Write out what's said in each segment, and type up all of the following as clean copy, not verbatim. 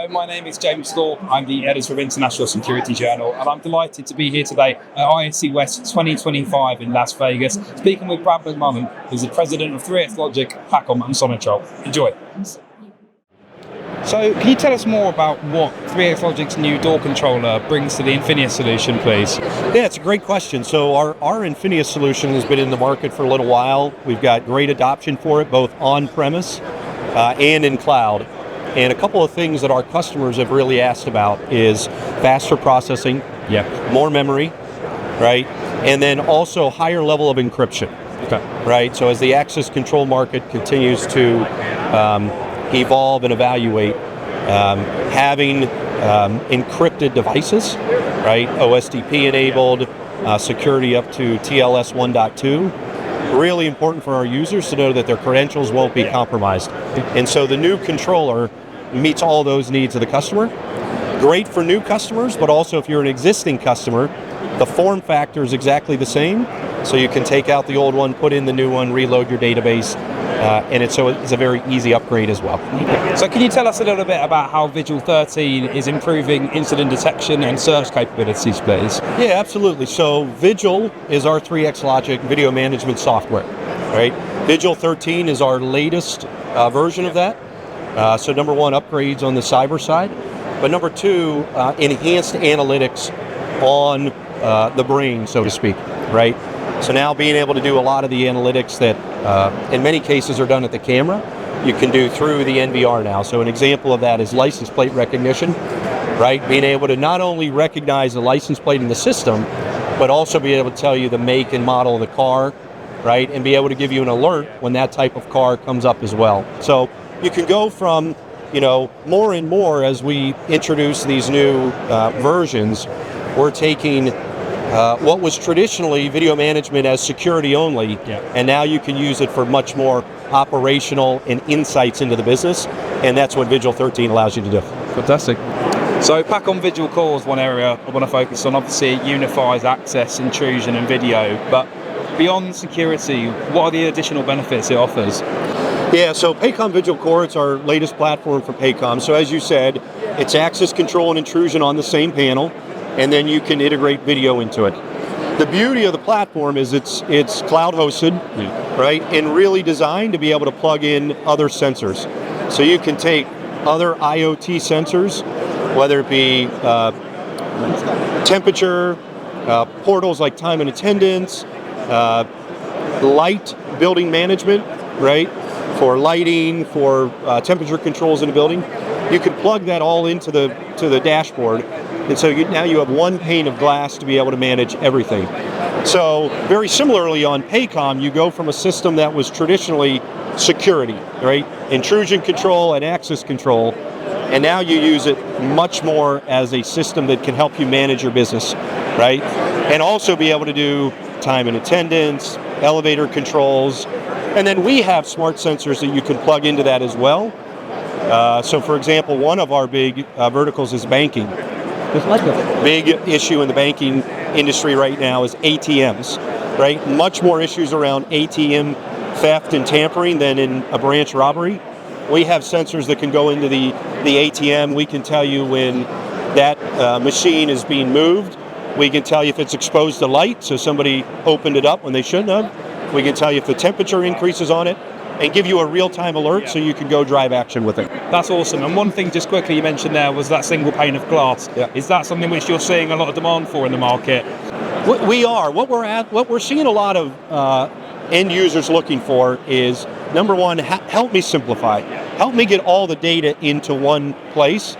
Hello, my name is James Thorpe. I'm the editor of International Security Journal, and I'm delighted to be here today at ISC West 2025 in Las Vegas, speaking with Brad McMullen, who's the president of 3xLOGIC, PACOM and SONITROL. Enjoy. So, can you tell us more about what 3xLOGIC's new door controller brings to the Infinia solution, please? Yeah, it's a great question. So our Infinia solution has been in the market for a little while. We've got great adoption for it, both on-premise and in cloud. And a couple of things that our customers have really asked about is faster processing, more memory, right? And then also higher level of encryption, right? So as the access control market continues to evolve and evaluate, having encrypted devices, right? OSDP enabled, security up to TLS 1.2, really important for our users to know that their credentials won't be compromised. And so the new controller meets all those needs of the customer. Great for new customers, but also if you're an existing customer, the form factor is exactly the same. So you can take out the old one, put in the new one, reload your database, and it's a very easy upgrade as well. So can you tell us a little bit about how Vigil 13 is improving incident detection and search capabilities, please? Yeah, absolutely. So Vigil is our 3xLOGIC video management software, right? Vigil 13 is our latest version of that. So number one, upgrades on the cyber side, but number two, enhanced analytics on the brain, so to speak, right? So now being able to do a lot of the analytics that in many cases are done at the camera, you can do through the NVR now. So an example of that is license plate recognition, right? Being able to not only recognize the license plate in the system, but also be able to tell you the make and model of the car, right? And be able to give you an alert when that type of car comes up as well. So you can go from, more and more as we introduce these new versions. We're taking what was traditionally video management as security only, and now you can use it for much more operational and insights into the business, and that's what Vigil 13 allows you to do. Fantastic. So Pacom Vigil Core is one area I want to focus on. Obviously it unifies access, intrusion and video, but beyond security, what are the additional benefits it offers? Yeah, so Pacom Vigil Core, it's our latest platform for Pacom. So as you said, it's access control and intrusion on the same panel, and then you can integrate video into it. The beauty of the platform is it's cloud hosted, right? And really designed to be able to plug in other sensors. So you can take other IoT sensors, whether it be temperature, portals like time and attendance, light building management, right? For lighting, for temperature controls in a building. You can plug that all into the dashboard. And so now you have one pane of glass to be able to manage everything. So very similarly on Pacom, you go from a system that was traditionally security, right? Intrusion control and access control. And now you use it much more as a system that can help you manage your business, right? And also be able to do time and attendance, elevator controls. And then we have smart sensors that you can plug into that as well. So for example, one of our big verticals is banking. Big issue in the banking industry right now is ATMs, right? Much more issues around ATM theft and tampering than in a branch robbery. We have sensors that can go into the ATM. We can tell you when that machine is being moved. We can tell you if it's exposed to light, so somebody opened it up when they shouldn't have. We can tell you if the temperature increases on it and give you a real-time alert so you can go drive action with it. That's awesome. And one thing just quickly you mentioned there was that single pane of glass. Is that something which you're seeing a lot of demand for in the market? We are. What we're seeing a lot of end users looking for is, number one, help me simplify. Help me get all the data into one place.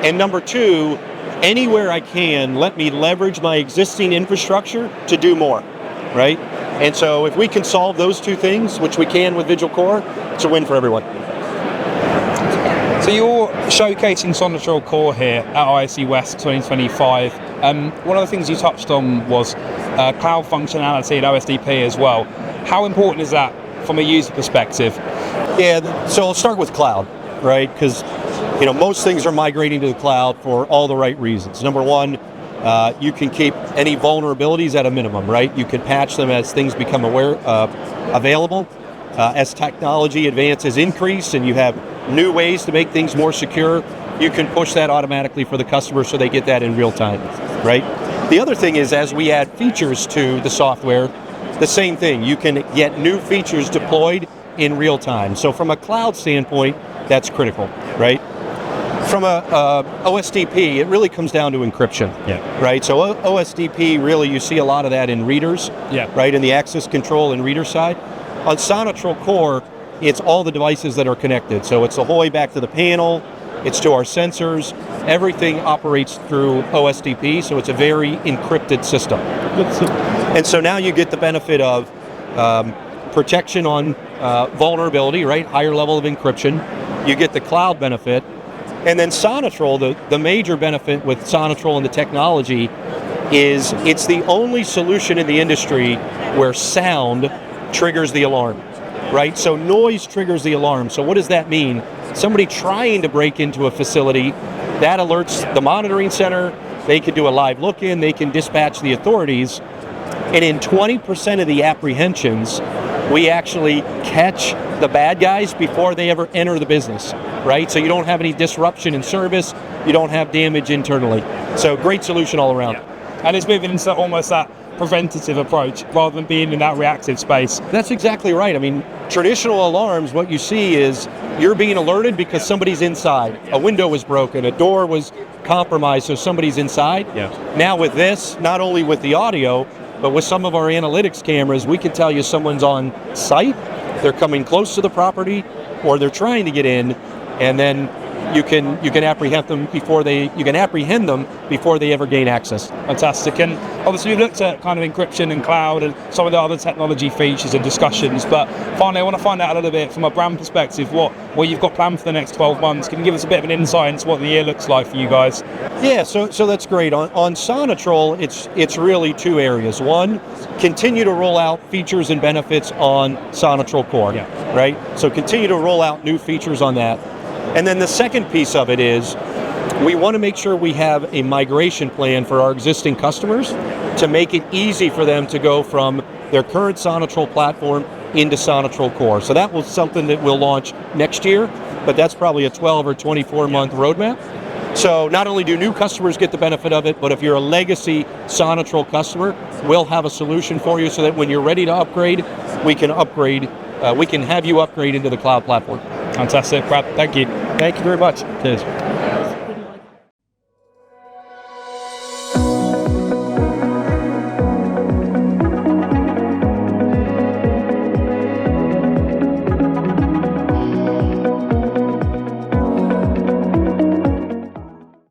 And number two, anywhere I can, let me leverage my existing infrastructure to do more, right? And so if we can solve those two things, which we can with Vigil Core, it's a win for everyone. So you're showcasing SONITROL Core here at ISC West 2025. One of the things you touched on was cloud functionality and OSDP as well. How important is that from a user perspective? Yeah, so I'll start with cloud, right? Because most things are migrating to the cloud for all the right reasons. Number one, you can keep any vulnerabilities at a minimum, right? You can patch them as things become available. As technology advances increase and you have new ways to make things more secure, you can push that automatically for the customer so they get that in real time, right? The other thing is, as we add features to the software, the same thing. You can get new features deployed in real time. So from a cloud standpoint, that's critical, right? From a OSDP, it really comes down to encryption, right? So OSDP, really, you see a lot of that in readers, right, in the access control and reader side. On SONITROL Core, it's all the devices that are connected. So it's the whole way back to the panel, it's to our sensors. Everything operates through OSDP, so it's a very encrypted system. And so now you get the benefit of protection on vulnerability, right? Higher level of encryption. You get the cloud benefit. And then SONITROL, the major benefit with SONITROL and the technology is it's the only solution in the industry where sound triggers the alarm, right? So noise triggers the alarm. So what does that mean? Somebody trying to break into a facility, that alerts the monitoring center. They can do a live look-in. They can dispatch the authorities. And in 20% of the apprehensions, we actually catch the bad guys before they ever enter the business, right? So you don't have any disruption in service. You don't have damage internally. So great solution all around. And it's moving into almost that preventative approach rather than being in that reactive space. That's exactly right. I mean, traditional alarms, what you see is you're being alerted because somebody's inside. A window was broken, a door was compromised, so somebody's inside. Now with this, not only with the audio, but with some of our analytics cameras, we can tell you someone's on site, they're coming close to the property, or they're trying to get in, and then you can apprehend them before they ever gain access. Fantastic. And obviously we've looked at kind of encryption and cloud and some of the other technology features and discussions, but finally I want to find out a little bit from a brand perspective what you've got planned for the next 12 months. Can you give us a bit of an insight into what the year looks like for you guys? Yeah, so that's great. On SONITROL, it's really two areas. One, continue to roll out features and benefits on SONITROL Core, right? So continue to roll out new features on that. And then the second piece of it is we want to make sure we have a migration plan for our existing customers to make it easy for them to go from their current SONITROL platform into SONITROL Core. So that was something that we'll launch next year, but that's probably a 12 or 24 month roadmap. So not only do new customers get the benefit of it, but if you're a legacy SONITROL customer, we'll have a solution for you so that when you're ready to upgrade, we can have you upgrade into the cloud platform. Fantastic, Brad. Thank you. Thank you very much. Cheers.